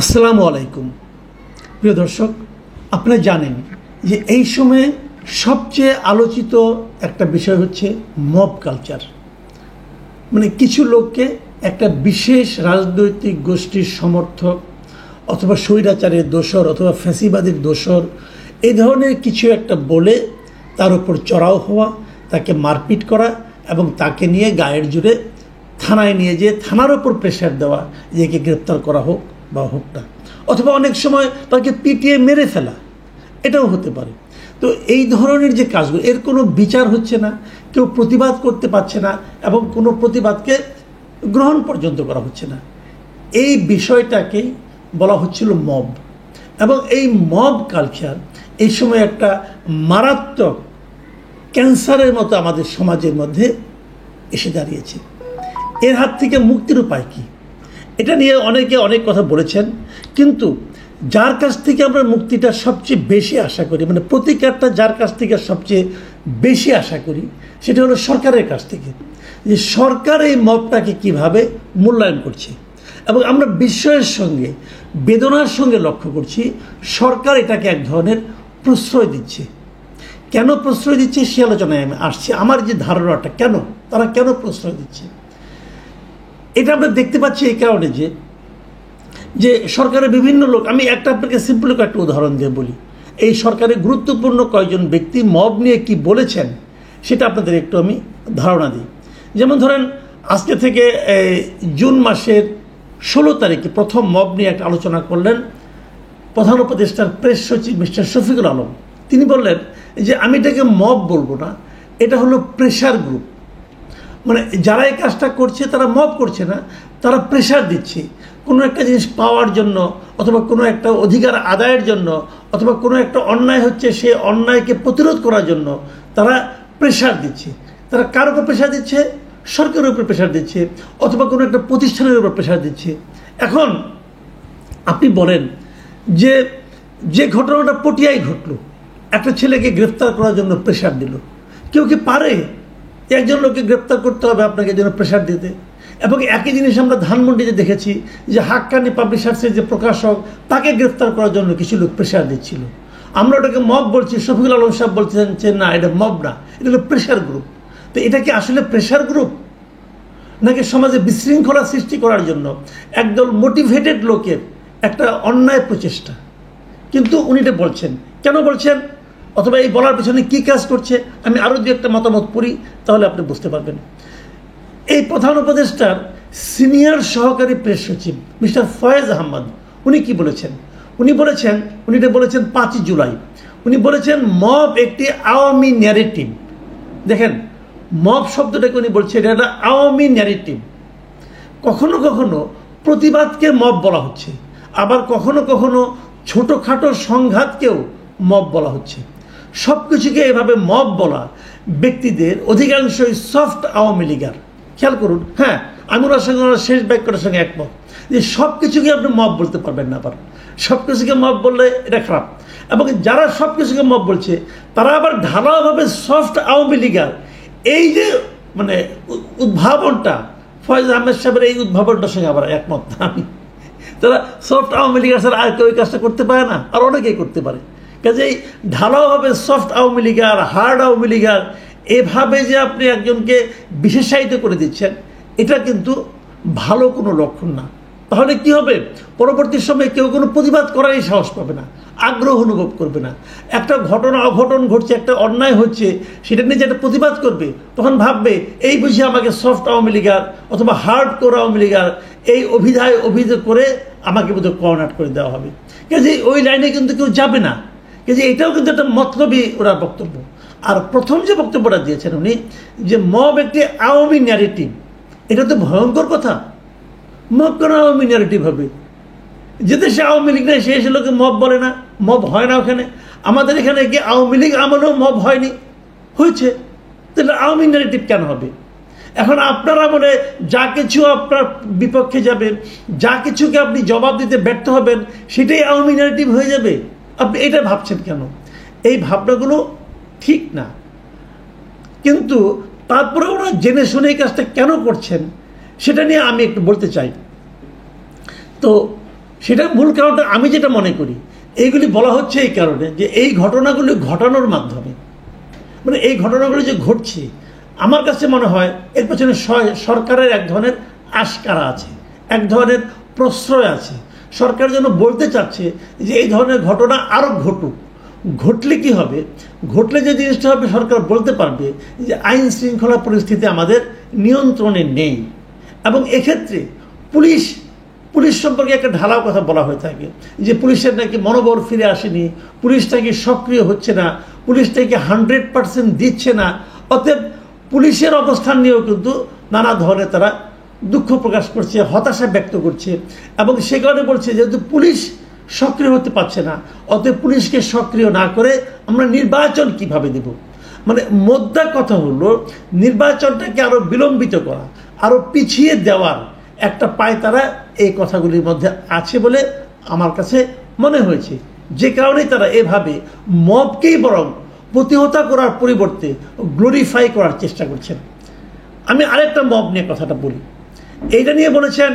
আসসালামু আলাইকুম প্রিয় দর্শক, আপনারা জানেন যে এই সময়ে সবচেয়ে আলোচিত একটা বিষয় হচ্ছে মব কালচার। মানে কিছু লোককে একটা বিশেষ রাজনৈতিক গোষ্ঠীর সমর্থক অথবা স্বৈরাচারের দোসর অথবা ফ্যাসিবাদের দোসর এই ধরনের কিছু একটা বলে তার উপর চড়াও হওয়া, তাকে মারপিট করা এবং তাকে নিয়ে গায়ের জুড়ে থানায় নিয়ে যেয়ে থানার ওপর প্রেশার দেওয়া যে একে গ্রেপ্তার করা হোক বা হোক না, অথবা অনেক সময় তাকে পিটিয়ে মেরে ফেলা, এটাও হতে পারে। তো এই ধরনের যে কাজগুলো, এর কোনো বিচার হচ্ছে না, কেউ প্রতিবাদ করতে পারছে না এবং কোনো প্রতিবাদকে গ্রহণ পর্যন্ত করা হচ্ছে না। এই বিষয়টাকেই বলা হচ্ছিল মব, এবং এই মব কালচার এই সময় একটা মারাত্মক ক্যান্সারের মতো আমাদের সমাজের মধ্যে এসে দাঁড়িয়েছে। এর হাত থেকে মুক্তির উপায় কী, এটা নিয়ে অনেকে অনেক কথা বলেছেন, কিন্তু যার কাছ থেকে আমরা মুক্তিটা সবচেয়ে বেশি আশা করি, মানে প্রতিকারটা যার কাছ থেকে সবচেয়ে বেশি আশা করি, সেটা হলো সরকারের কাছ থেকে। যে সরকার এই মবটাকে কিভাবে মূল্যায়ন করছে, এবং আমরা বিস্ময়ের সঙ্গে বেদনার সঙ্গে লক্ষ্য করছি সরকার এটাকে এক ধরনের প্রশ্রয় দিচ্ছে। কেন প্রশ্রয় দিচ্ছে সে আলোচনায় আমি আসছি। আমার যে ধারণাটা, তারা কেন প্রশ্রয় দিচ্ছে, এটা আমরা দেখতে পাচ্ছি এই কারণে যে সরকারের বিভিন্ন লোক, আমি আপনাকে সিম্পল একটা উদাহরণ দিয়ে বলি। এই সরকারের গুরুত্বপূর্ণ কয়েকজন ব্যক্তি মব নিয়ে কি বলেছেন সেটা আপনাদের একটু আমি ধারণা দিই। যেমন ধরেন, আজকে থেকে জুন মাসের 16 তারিখে প্রথম মব নিয়ে একটা আলোচনা করলেন প্রধান উপদেষ্টার প্রেস সচিব মিস্টার শফিকুল আলম। তিনি বললেন যে আমি এটাকে মব বলবো না, এটা হলো প্রেশার গ্রুপ। মানে যারা এই কাজটা করছে তারা মব করছে না, তারা প্রেশার দিচ্ছে কোনো একটা জিনিস পাওয়ার জন্য, অথবা কোনো একটা অধিকার আদায়ের জন্য, অথবা কোনো একটা অন্যায় হচ্ছে সেই অন্যায়কে প্রতিরোধ করার জন্য তারা প্রেশার দিচ্ছে। তারা কার উপর প্রেশার দিচ্ছে? সরকারের উপর প্রেশার দিচ্ছে, অথবা কোনো একটা প্রতিষ্ঠানের উপর প্রেশার দিচ্ছে। এখন আপনি বলেন যে ঘটনাটা পটিয়ায় ঘটলো, একটা ছেলেকে গ্রেফতার করার জন্য প্রেশার দিল, কেউ কি পারে একজন লোককে গ্রেপ্তার করতে হবে আপনাকে জন্য প্রেশার দিতে? এবং একই জিনিস আমরা ধানমন্ডিতে দেখেছি যে হাক্কানি পাবলিশার্সের যে প্রকাশক, তাকে গ্রেফতার করার জন্য কিছু লোক প্রেশার দিচ্ছিল। আমরা ওটাকে মব বলছি, শফিকুল আলম সাহেব বলছেন যে না, এটা মব না, এটা হলো প্রেশার গ্রুপ। তো এটা কি আসলে প্রেশার গ্রুপ, নাকি সমাজে বিশৃঙ্খলা সৃষ্টি করার জন্য একদল মোটিভেটেড লোকের একটা অন্যায় প্রচেষ্টা? কিন্তু উনি এটা বলছেন, কেন বলছেন, অথবা এই বলার পেছনে কী কাজ করছে, আমি আরও দু একটা মতামত পড়ি, তাহলে আপনি বুঝতে পারবেন। এই প্রধান উপদেষ্টার সিনিয়র সহকারী প্রেস সচিব মিস্টার ফয়েজ আহমদ, উনি কি বলেছেন? উনি এটা বলেছেন 5 জুলাই। উনি বলেছেন মব একটি আওয়ামী ন্যারেটিভ। দেখেন, মব শব্দটাকে উনি বলছেন এটা একটা আওয়ামী ন্যারেটিভ। কখনো কখনো প্রতিবাদকে মব বলা হচ্ছে, আবার কখনো কখনো ছোটোখাটো সংঘাতকেও মব বলা হচ্ছে। সব কিছুকে এভাবে মব বলা ব্যক্তিদের অধিকাংশই সফট আওয়ামী লীগার। খেয়াল করুন, হ্যাঁ, আমি ওনার সঙ্গে শেষ বাক্যটার সঙ্গে একমত যে সব কিছুকে আপনি মব বলতে পারবেন না। আবার সব কিছুকে মব বললে এটা খারাপ, এবং যারা সব কিছুকে মব বলছে তারা আবার ঢালাওভাবে সফট আওয়ামী লীগার। এই যে মানে উদ্ভাবনটা, ফয়েজ আহমেদ সাহেবের এই উদ্ভাবনটার সঙ্গে আবার একমত না আমি। তারা সফট আওয়ামী লীগার ছাড়া আর কেউ এই কাজটা করতে পারে না, আর অনেকেই করতে পারে। কাজেই ঢালাওভাবে সফট আওয়ামী লীগার, হার্ড আওয়ামী লীগার, এভাবে যে আপনি একজনকে বিশেষায়িত করে দিচ্ছেন, এটা কিন্তু ভালো কোনো লক্ষণ না। তাহলে কি হবে? পরবর্তী সময়ে কেউ কোনো প্রতিবাদ করারই সাহস পাবে না, আগ্রহ অনুভব করবে না। একটা ঘটনা অঘটন ঘটছে, একটা অন্যায় হচ্ছে, সেটা নিয়ে যে একটা প্রতিবাদ করবে, তখন ভাববে এই বুঝি আমাকে সফট আওয়ামী লীগার অথবা হার্ড কোর আওয়ামী লীগার এই অভিযোগ করে আমাকে বোধহয় কর্নার করে দেওয়া হবে। কাজে ওই লাইনে কিন্তু কেউ যাবে না। কাজে এটাও কিন্তু একটা মতলবী ওনার বক্তব্য। আর প্রথম যে বক্তব্যটা দিয়েছেন উনি, যে মব একটি আওয়ামী ন্যারেটিভ, এটা তো ভয়ঙ্কর কথা। মব কেন আওয়ামী ন্যারেটিভ হবে? যে দেশে আওয়ামী লীগ নেই সেই লোকে মব বলে না, মব হয় না ওখানে। আমাদের এখানে কি আওয়ামী লীগ আমলেও মব হয়নি? হয়েছে। তাহলে আওয়ামী ন্যারেটিভ কেন হবে? এখন আপনারা মনে যা কিছু আপনার বিপক্ষে যাবে, যা কিছুকে আপনি জবাব দিতে ব্যর্থ হবেন, সেটাই আওয়ামী ন্যারেটিভ হয়ে যাবে। আপনি এটা ভাবছেন কেন? এই ভাবনাগুলো ঠিক না। কিন্তু তারপরে ওরা জেনে শুনে এই কাজটা কেন করছেন সেটা নিয়ে আমি একটু বলতে চাই। তো সেটা মূল কারণটা আমি যেটা মনে করি, এইগুলি বলা হচ্ছে এই কারণে যে এই ঘটনাগুলি ঘটানোর মাধ্যমে, মানে এই ঘটনাগুলি যে ঘটছে, আমার কাছে মনে হয় এর পেছনে সরকারের এক ধরনের আশকারা আছে, এক ধরনের প্রশ্রয় আছে। সরকার যেন বলতে চাচ্ছে যে এই ধরনের ঘটনা আরও ঘটুক। ঘটলে কি হবে? ঘটলে যে জিনিসটা হবে, সরকার বলতে পারবে যে আইন শৃঙ্খলা পরিস্থিতি আমাদের নিয়ন্ত্রণে নেই। এবং এক্ষেত্রে পুলিশ সম্পর্কে একটা ঢালাও কথা বলা হয়ে থাকে যে পুলিশের নাকি মনোবল ফিরে আসেনি, পুলিশ নাকি সক্রিয় হচ্ছে না, পুলিশ নাকি 100% দিচ্ছে না। অতএব পুলিশের অবস্থান নিয়েও কিন্তু নানা ধরনের তারা দুঃখ প্রকাশ করছে, হতাশা ব্যক্ত করছে। এবং সে কারণে বলছে যেহেতু পুলিশ সক্রিয় হতে পারছে না, অতএব পুলিশকে সক্রিয় না করে আমরা নির্বাচন কিভাবে দেব। মানে মোদ্দা কথা হলো নির্বাচনটাকে আরও বিলম্বিত করা, আরও পিছিয়ে দেওয়ার একটা পায়তারা এই কথাগুলির মধ্যে আছে বলে আমার কাছে মনে হয়েছে। যে কারণেই তারা এভাবে মবকেই বরং প্রতিহত করার পরিবর্তে গ্লোরিফাই করার চেষ্টা করছেন। আমি আরেকটা মব নিয়ে কথাটা বলি। এইটা নিয়ে বলেছেন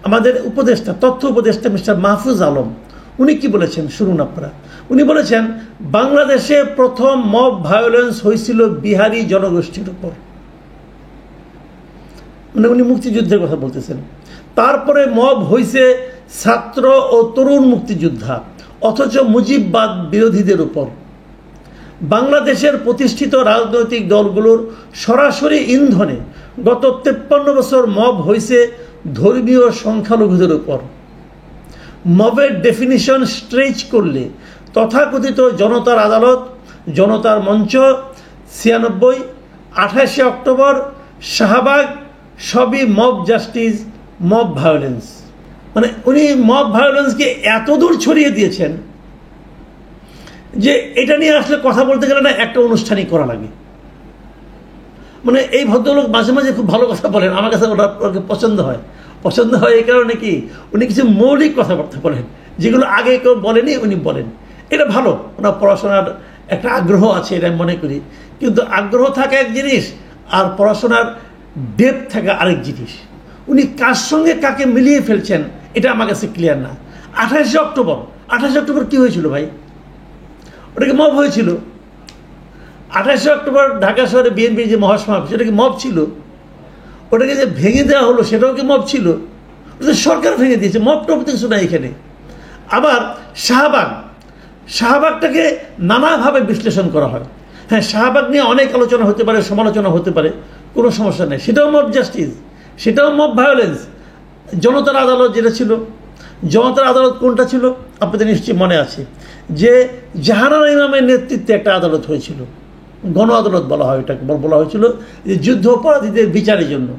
আমাদের উপদেষ্টা, তথ্য উপদেষ্টা মিস্টার মাহফুজ আলম। উনি কি বলেছেন শুনুন আপনারা। উনি বলেছেন বাংলাদেশে প্রথম মব ভায়োলেন্স হয়েছিল বিহারি জনগোষ্ঠীর উপর। মানে উনি মুক্তিযুদ্ধের কথা বলতেছেন। তারপরে মব হয়েছে ছাত্র ও তরুণ মুক্তিযোদ্ধা, অথচ মুজিববাদ বিরোধীদের উপর। বাংলাদেশের প্রতিষ্ঠিত রাজনৈতিক দলগুলোর সরাসরি ইন্ধনে গত 53 বছর মব হয়েছে ধর্মীয় সংখ্যালঘুদের উপর। মবের ডেফিনিশন স্ট্রেচ করলে তথাকথিত জনতার আদালত, জনতার মঞ্চ, 96, 28 অক্টোবর, শাহবাগ সবই মব জাস্টিস, মব ভায়োলেন্স। মানে উনি মব ভায়োলেন্সকে এত দূর ছড়িয়ে দিয়েছেন যে এটা নিয়ে আসলে কথা বলতে গেলে না একটা অনুষ্ঠানই করা লাগে। মানে এই ভদ্রলোক মাঝে মাঝে খুব ভালো কথা বলেন, আমার কাছে ওনাকে পছন্দ হয় এই কারণে কি উনি কিছু মৌলিক কথাবার্তা বলেন যেগুলো আগে কেউ বলেনি, উনি বলেন। এটা ভালো, ওনার পড়াশোনার একটা আগ্রহ আছে এটা আমি মনে করি। কিন্তু আগ্রহ থাকা এক জিনিস আর পড়াশোনার ডেপথ থাকা আরেক জিনিস। উনি কার সঙ্গে কাকে মিলিয়ে ফেলছেন এটা আমার কাছে ক্লিয়ার না। 28 অক্টোবর কি হয়েছিল ভাই? ওটাকে মব হয়েছিল। 28 অক্টোবর ঢাকা শহরে বিএনপির যে মহাসমাবেশ, সেটা কি মব ছিল? ওটাকে যে ভেঙে দেওয়া হলো সেটাও কি মব ছিল? ওটা সরকার ভেঙে দিয়েছে, মব টপ কিছু না এখানে। আবার শাহবাগটাকে নানাভাবে বিশ্লেষণ করা হয়। হ্যাঁ, শাহবাগ নিয়ে অনেক আলোচনা হতে পারে, সমালোচনা হতে পারে, কোনো সমস্যা নেই। সেটাও মব জাস্টিস, সেটাও মব ভায়োলেন্স। জনতার আদালত যেটা ছিল, জনতার আদালত কোনটা ছিল আপনাদের নিশ্চয়ই মনে আছে, যে জাহানারা ইমামের নেতৃত্বে একটা আদালত হয়েছিল, গণ আদালত বলা হয়, এটাকে বলা হয়েছিল যে যুদ্ধ অপরাধীদের বিচারের জন্য।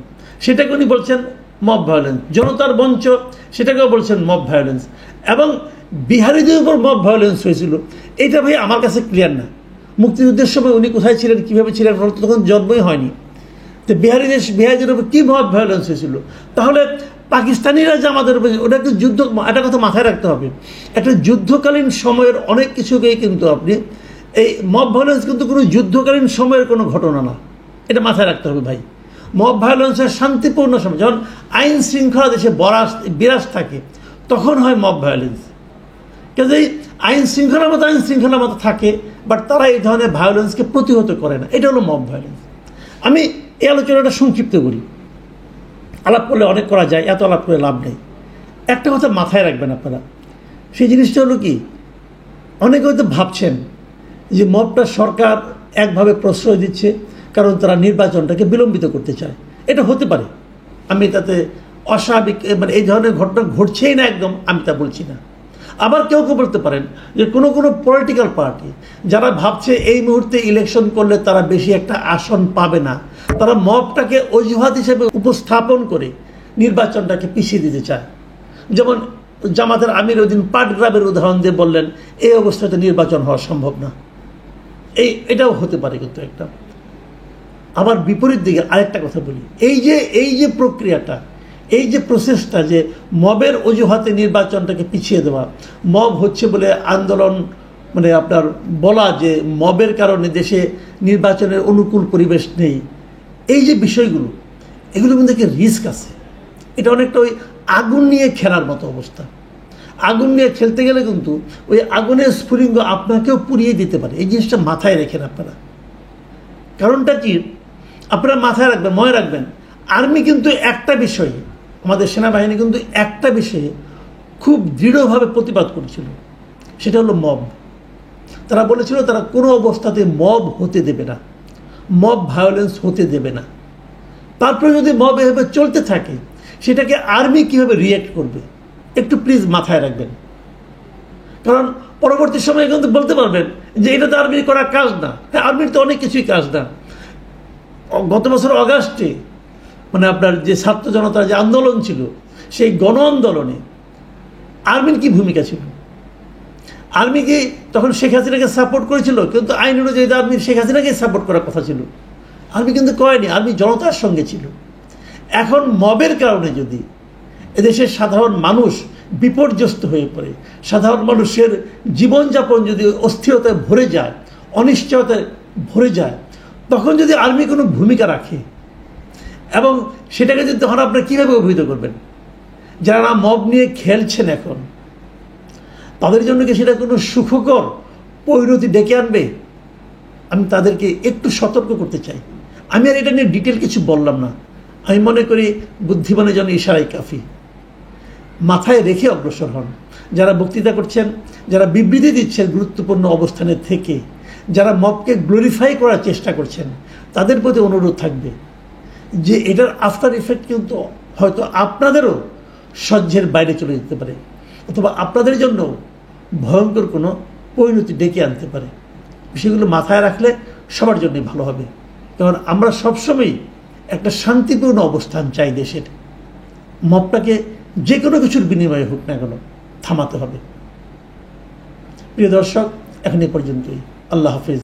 সেটাকে উনি বলছেন মব ভায়োলেন্স। জনতার মঞ্চ সেটাকেও বলছেন মব ভায়োলেন্স। এবং বিহারিদের উপর মব ভায়োলেন্স হয়েছিল, এটা ভাই আমার কাছে ক্লিয়ার না। মুক্তিযুদ্ধের সময় উনি কোথায় ছিলেন, কীভাবে ছিলেন, তখন জন্মই হয়নি। তো বিহারিদের উপর কী মব ভায়োলেন্স হয়েছিল? তাহলে পাকিস্তানিরা যে আমাদের উপর, ওটা একটা যুদ্ধ, একটা কথা মাথায় রাখতে হবে, একটা যুদ্ধকালীন সময়ের অনেক কিছুকেই কিন্তু আপনি এই মব ভায়োলেন্স কিন্তু কোনো যুদ্ধকালীন সময়ের কোনো ঘটনা না, এটা মাথায় রাখতে হবে ভাই। মব ভায়োলেন্সের শান্তিপূর্ণ সময়, যখন আইন শৃঙ্খলা দেশে বিরাজ থাকে তখন হয় মব ভায়োলেন্স। কাজেই আইন শৃঙ্খলার মতো থাকে, বাট তারা এই ধরনের ভায়োলেন্সকে প্রতিহত করে না, এটা হলো মব ভায়োলেন্স। আমি এই আলোচনাটা সংক্ষিপ্ত করি, আলাপ করলে অনেক করা যায়, এত আলাপ করে লাভ নেই। একটা কথা মাথায় রাখবেন আপনারা, সেই জিনিসটা হলো কি, অনেকে হয়তো ভাবছেন যে মবটা সরকার একভাবে প্রশ্রয় দিচ্ছে কারণ তারা নির্বাচনটাকে বিলম্বিত করতে চায়। এটা হতে পারে, আমি তাতে অস্বাভাবিক মানে এই ধরনের ঘটনা ঘটছেই না একদম আমি তা বলছি না। আবার কেউ বলতে পারেন যে কোনো পলিটিক্যাল পার্টি যারা ভাবছে এই মুহূর্তে ইলেকশন করলে তারা বেশি একটা আসন পাবে না, তারা মবটাকে অজুহাত হিসেবে উপস্থাপন করে নির্বাচনটাকে পিছিয়ে দিতে চায়। যেমন জামাতের আমির ওই দিন পাটগ্রামের উদাহরণ দিয়ে বললেন এই অবস্থাতে নির্বাচন হওয়া সম্ভব না। এটাও হতে পারে কিন্তু একটা। আবার বিপরীত দিকে আরেকটা কথা বলি, এই যে প্রক্রিয়াটা, এই যে প্রসেসটা, যে মবের অজুহাতে নির্বাচনটাকে পিছিয়ে দেওয়া, মব হচ্ছে বলে আন্দোলন, মানে আপনার বলা যে মবের কারণে দেশে নির্বাচনের অনুকূল পরিবেশ নেই, এই যে বিষয়গুলো, এগুলোর মধ্যে রিস্ক আছে। এটা অনেকটা ওই আগুন নিয়ে খেলার মতো অবস্থা। আগুন নিয়ে খেলতে গেলে কিন্তু ওই আগুনের স্ফুলিঙ্গ আপনাকেও পুড়িয়ে দিতে পারে। এই জিনিসটা মাথায় রেখেন আপনারা। কারণটা কি আপনারা মাথায় রাখবেন, মনে রাখবেন, আর্মি কিন্তু একটা বিষয়ে, আমাদের সেনাবাহিনী কিন্তু একটা বিষয়ে খুব দৃঢ়ভাবে প্রতিবাদ করেছিল, সেটা হলো মব। তারা বলেছিল তারা কোনো অবস্থাতে মব হতে দেবে না, মব ভায়োলেন্স হতে দেবে না। তারপরে যদি মব এভাবে চলতে থাকে সেটাকে আর্মি কীভাবে রিয়্যাক্ট করবে একটু প্লিজ মাথায় রাখবেন। কারণ পরবর্তী সময়ে কিন্তু বলতে পারবেন যে এটা তো আর্মির করা কাজ না। হ্যাঁ, আর্মির তো অনেক কিছুই কাজ না। গত বছর অগাস্টে মানে আপনার যে ছাত্র জনতার যে আন্দোলন ছিল, সেই গণ আন্দোলনে আর্মির কি ভূমিকা ছিল? আর্মি কি তখন শেখ হাসিনাকে সাপোর্ট করেছিল? কিন্তু আইন অনুযায়ী আর্মি শেখ হাসিনাকে সাপোর্ট করার কথা ছিল, আর্মি কিন্তু করেনি। আর্মি জনতার সঙ্গে ছিল। এখন মবের কারণে যদি এদেশের সাধারণ মানুষ বিপর্যস্ত হয়ে পড়ে, সাধারণ মানুষের জীবনযাপন যদি অস্থিরতায় ভরে যায়, অনিশ্চয়তায় ভরে যায়, তখন যদি আর্মি কোনো ভূমিকা রাখে এবং সেটাকে যদি তখন আপনারা কীভাবে অভিহিত করবেন? যারা মব নিয়ে খেলছেন এখন, তাদের জন্য কি সেটা কোনো সুখকর পরিণতি ডেকে আনবে? আমি তাদেরকে একটু সতর্ক করতে চাই। আমি আর এটা নিয়ে ডিটেল কিছু বললাম না। আমি মনে করি বুদ্ধিমানের জন্য ইশারাই কাফি। মাথায় রেখে অগ্রসর হন। যারা বক্তৃতা করছেন, যারা বিবৃতি দিচ্ছেন গুরুত্বপূর্ণ অবস্থানে থেকে, যারা মবকে গ্লোরিফাই করার চেষ্টা করছেন, তাদের প্রতি অনুরোধ থাকবে যে এটার আফটার ইফেক্ট কিন্তু হয়তো আপনাদেরও সহ্যের বাইরে চলে যেতে পারে, অথবা আপনাদের জন্য ভয়ঙ্কর কোনো পরিণতি ডেকে আনতে পারে। বিষয়গুলো মাথায় রাখলে সবার জন্যই ভালো হবে। কারণ আমরা সবসময়ই একটা শান্তিপূর্ণ অবস্থান চাই দেশের। মবটাকে যে কোনো কিছুর বিনিময়ে হোক না কেন থামাতে হবে। প্রিয় দর্শক, এখন এ পর্যন্তই। আল্লাহ হাফিজ।